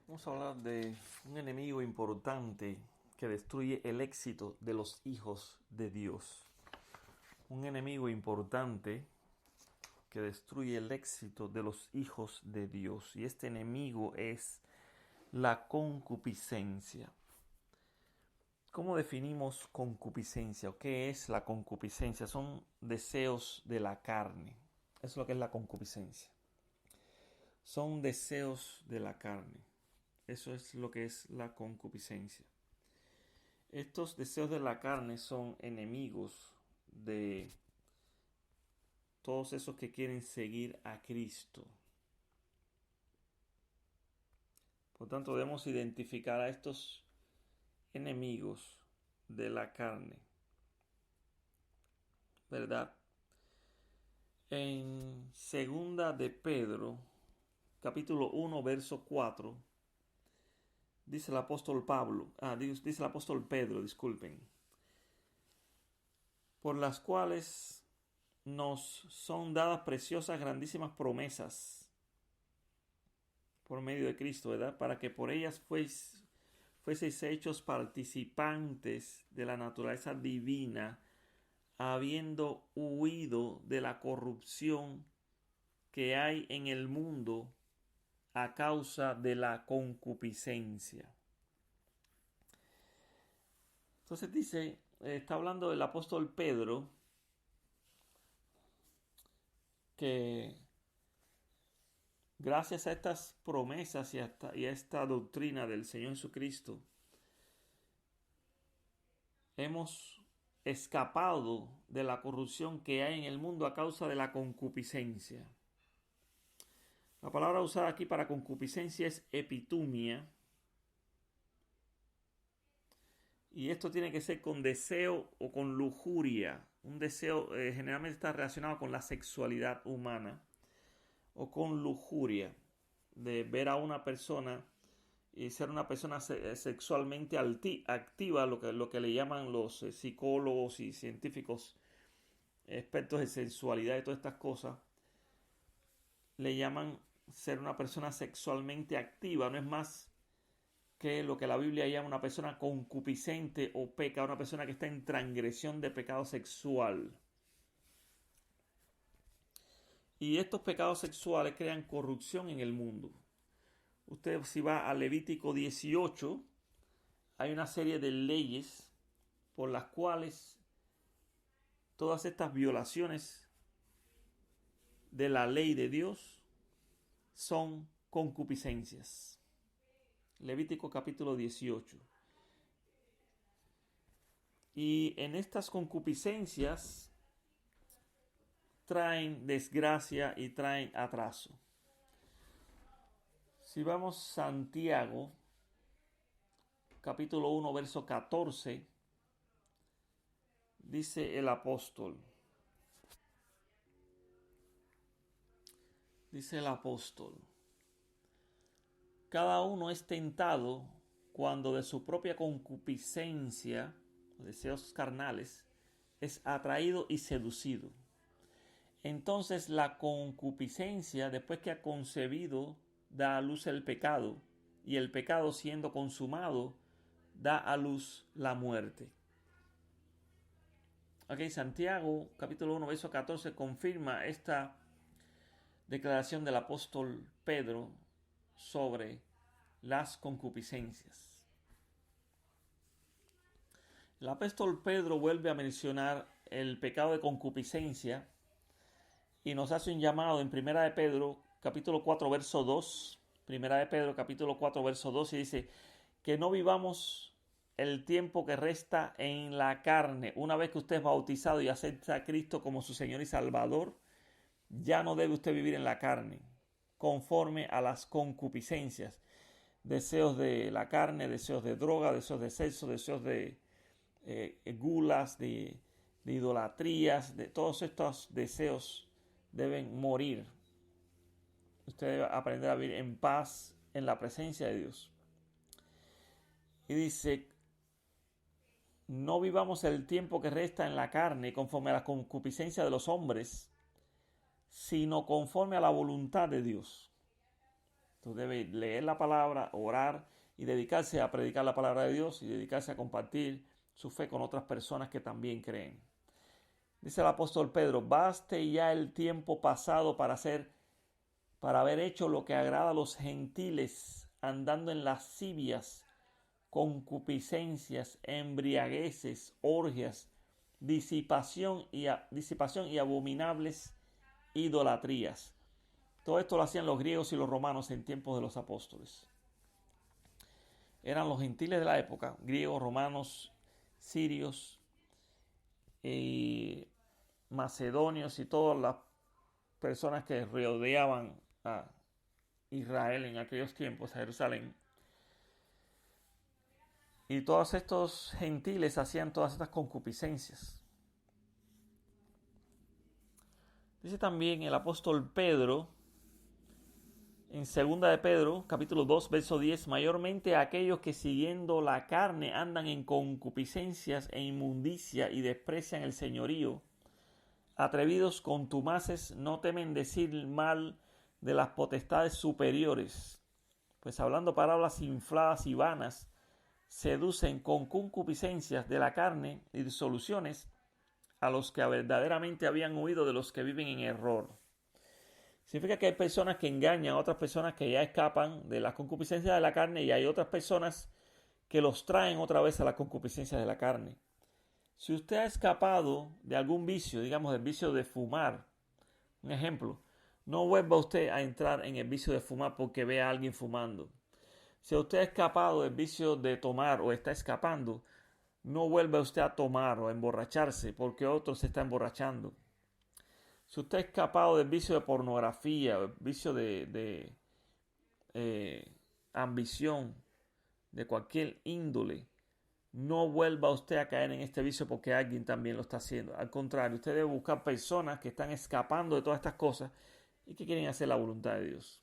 Vamos a hablar de un enemigo importante que destruye el éxito de los hijos de Dios. Un enemigo importante que destruye el éxito de los hijos de Dios. Y este enemigo es la concupiscencia. ¿Cómo definimos concupiscencia? ¿O qué es la concupiscencia? Son deseos de la carne. Eso es lo que es la concupiscencia. Son deseos de la carne. Eso es lo que es la concupiscencia. Estos deseos de la carne son enemigos de todos esos que quieren seguir a Cristo. Por tanto, debemos identificar a estos enemigos de la carne, ¿verdad? En segunda de Pedro, capítulo 1, verso 4, dice el apóstol dice el apóstol Pedro, disculpen, por las cuales nos son dadas preciosas, grandísimas promesas por medio de Cristo, ¿verdad? Para que por ellas fueseis hechos participantes de la naturaleza divina, habiendo huido de la corrupción que hay en el mundo a causa de la concupiscencia. Entonces dice, está hablando el apóstol Pedro, que gracias a estas promesas y a esta doctrina del Señor Jesucristo, hemos escapado de la corrupción que hay en el mundo a causa de la concupiscencia. La palabra usada aquí para concupiscencia es epitumia. Y esto tiene que ser con deseo o con lujuria. Un deseo generalmente está relacionado con la sexualidad humana o con lujuria, de ver a una persona y ser una persona sexualmente activa, lo que le llaman los psicólogos y científicos expertos en sensualidad y todas estas cosas, le llaman ser una persona sexualmente activa. No es más que lo que la Biblia llama una persona concupiscente o peca, una persona que está en transgresión de pecado sexual. Y estos pecados sexuales crean corrupción en el mundo. Usted, si va a Levítico 18, hay una serie de leyes por las cuales todas estas violaciones de la ley de Dios son concupiscencias. Levítico capítulo 18. Y en estas concupiscencias traen desgracia y traen atraso. Si vamos a Santiago, capítulo 1, verso 14, dice el apóstol, cada uno es tentado cuando de su propia concupiscencia, deseos carnales, es atraído y seducido. Entonces la concupiscencia, después que ha concebido, da a luz el pecado, y el pecado, siendo consumado, da a luz la muerte. Ok, Santiago capítulo 1 verso 14 confirma esta declaración del apóstol Pedro sobre las concupiscencias. El apóstol Pedro vuelve a mencionar el pecado de concupiscencia y nos hace un llamado en Primera de Pedro capítulo 4 verso 2. Primera de Pedro capítulo 4 verso 2, y dice que no vivamos el tiempo que resta en la carne. Una vez que usted es bautizado y acepta a Cristo como su Señor y Salvador, ya no debe usted vivir en la carne, conforme a las concupiscencias, deseos de la carne, deseos de droga, deseos de sexo, deseos de gulas, de idolatrías, de todos estos deseos deben morir. Usted debe aprender a vivir en paz en la presencia de Dios. Y dice, no vivamos el tiempo que resta en la carne conforme a la concupiscencia de los hombres, sino conforme a la voluntad de Dios. Tú debes leer la palabra, orar y dedicarse a predicar la palabra de Dios y dedicarse a compartir su fe con otras personas que también creen. Dice el apóstol Pedro, baste ya el tiempo pasado para haber hecho lo que agrada a los gentiles, andando en lascivias, concupiscencias, embriagueces, orgias, disipación y abominables idolatrías. Todo esto lo hacían los griegos y los romanos en tiempos de los apóstoles. Eran los gentiles de la época, griegos, romanos, sirios, macedonios y todas las personas que rodeaban a Israel en aquellos tiempos, a Jerusalén. Y todos estos gentiles hacían todas estas concupiscencias. Dice también el apóstol Pedro, en 2 de Pedro, capítulo 2, verso 10, mayormente aquellos que siguiendo la carne andan en concupiscencias e inmundicia y desprecian el señorío, atrevidos contumaces, no temen decir mal de las potestades superiores, pues hablando palabras infladas y vanas, seducen con concupiscencias de la carne y disoluciones a los que verdaderamente habían huido de los que viven en error. Significa que hay personas que engañan a otras personas que ya escapan de las concupiscencias de la carne y hay otras personas que los traen otra vez a las concupiscencias de la carne. Si usted ha escapado de algún vicio, digamos del vicio de fumar, un ejemplo, no vuelva usted a entrar en el vicio de fumar porque ve a alguien fumando. Si usted ha escapado del vicio de tomar o está escapando, no vuelva usted a tomar o a emborracharse porque otro se está emborrachando. Si usted ha escapado del vicio de pornografía, el vicio de ambición, de cualquier índole, no vuelva usted a caer en este vicio porque alguien también lo está haciendo. Al contrario, usted debe buscar personas que están escapando de todas estas cosas y que quieren hacer la voluntad de Dios.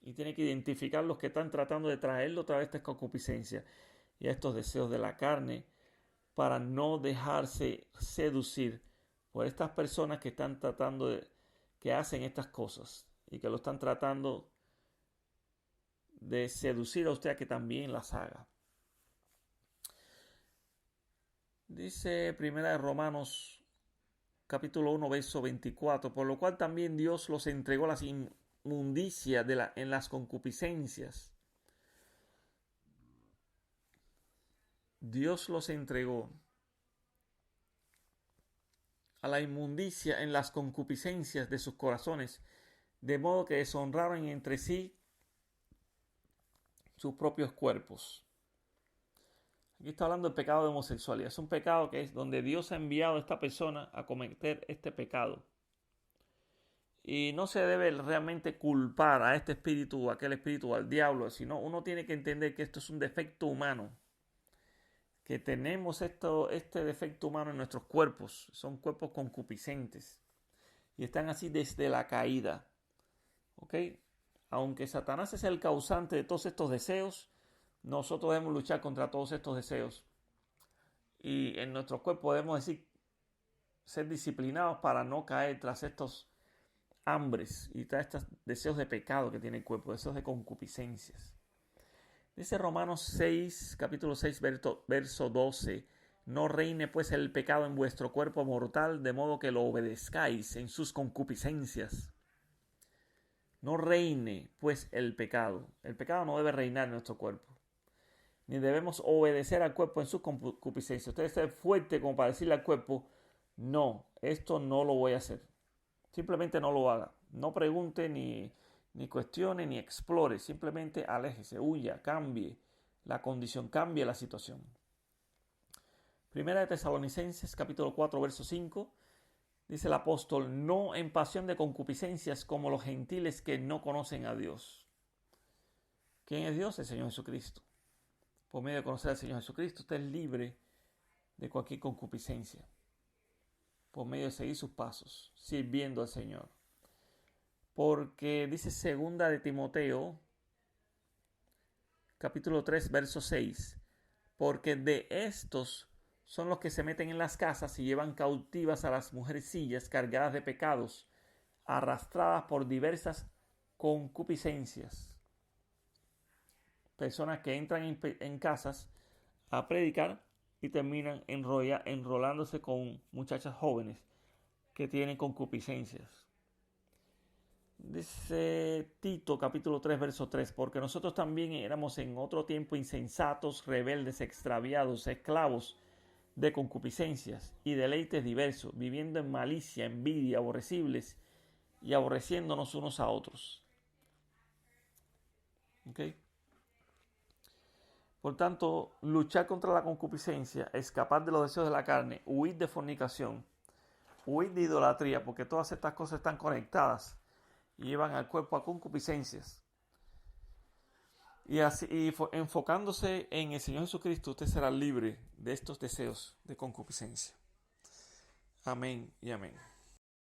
Y tiene que identificar los que están tratando de traerlo otra vez a esta concupiscencia y a estos deseos de la carne para no dejarse seducir por estas personas que están que hacen estas cosas y que lo están tratando de seducir a usted a que también las haga. Dice Primera de Romanos capítulo 1 verso 24, por lo cual también Dios los entregó a las inmundicias en las concupiscencias. Dios los entregó a la inmundicia en las concupiscencias de sus corazones, de modo que deshonraron entre sí sus propios cuerpos. Aquí está hablando del pecado de homosexualidad. Es un pecado que es donde Dios ha enviado a esta persona a cometer este pecado. Y no se debe realmente culpar a este espíritu o a aquel espíritu o al diablo, sino uno tiene que entender que esto es un defecto humano. Que tenemos este defecto humano en nuestros cuerpos. Son cuerpos concupiscentes. Y están así desde la caída. ¿Ok? Aunque Satanás es el causante de todos estos deseos, nosotros debemos luchar contra todos estos deseos. Y en nuestros cuerpos debemos ser disciplinados para no caer tras estos hambres y tras estos deseos de pecado que tiene el cuerpo, deseos de concupiscencias. Dice Romanos 6, capítulo 6, verso 12, no reine pues el pecado en vuestro cuerpo mortal, de modo que lo obedezcáis en sus concupiscencias. No reine pues el pecado. El pecado no debe reinar en nuestro cuerpo. Ni debemos obedecer al cuerpo en sus concupiscencias. Usted debe ser fuerte como para decirle al cuerpo, no, esto no lo voy a hacer. Simplemente no lo haga. No pregunte, ni cuestione, ni explore. Simplemente aléjese, huya, cambie la condición, cambie la situación. Primera de Tesalonicenses, capítulo 4, verso 5. Dice el apóstol, no en pasión de concupiscencias como los gentiles que no conocen a Dios. ¿Quién es Dios? El Señor Jesucristo. Por medio de conocer al Señor Jesucristo, usted es libre de cualquier concupiscencia. Por medio de seguir sus pasos, sirviendo al Señor. Porque dice 2 de Timoteo, capítulo 3, verso 6. Porque de estos son los que se meten en las casas y llevan cautivas a las mujercillas cargadas de pecados, arrastradas por diversas concupiscencias. personas que entran en casas a predicar y terminan enrolándose con muchachas jóvenes que tienen concupiscencias. Dice Tito capítulo 3 verso 3, porque nosotros también éramos en otro tiempo insensatos, rebeldes, extraviados, esclavos de concupiscencias y deleites diversos, viviendo en malicia, envidia, aborrecibles y aborreciéndonos unos a otros. ¿Okay? Por tanto, luchar contra la concupiscencia, escapar de los deseos de la carne, huir de fornicación, huir de idolatría, porque todas estas cosas están conectadas y llevan al cuerpo a concupiscencias. Y enfocándose en el Señor Jesucristo, usted será libre de estos deseos de concupiscencia. Amén y amén.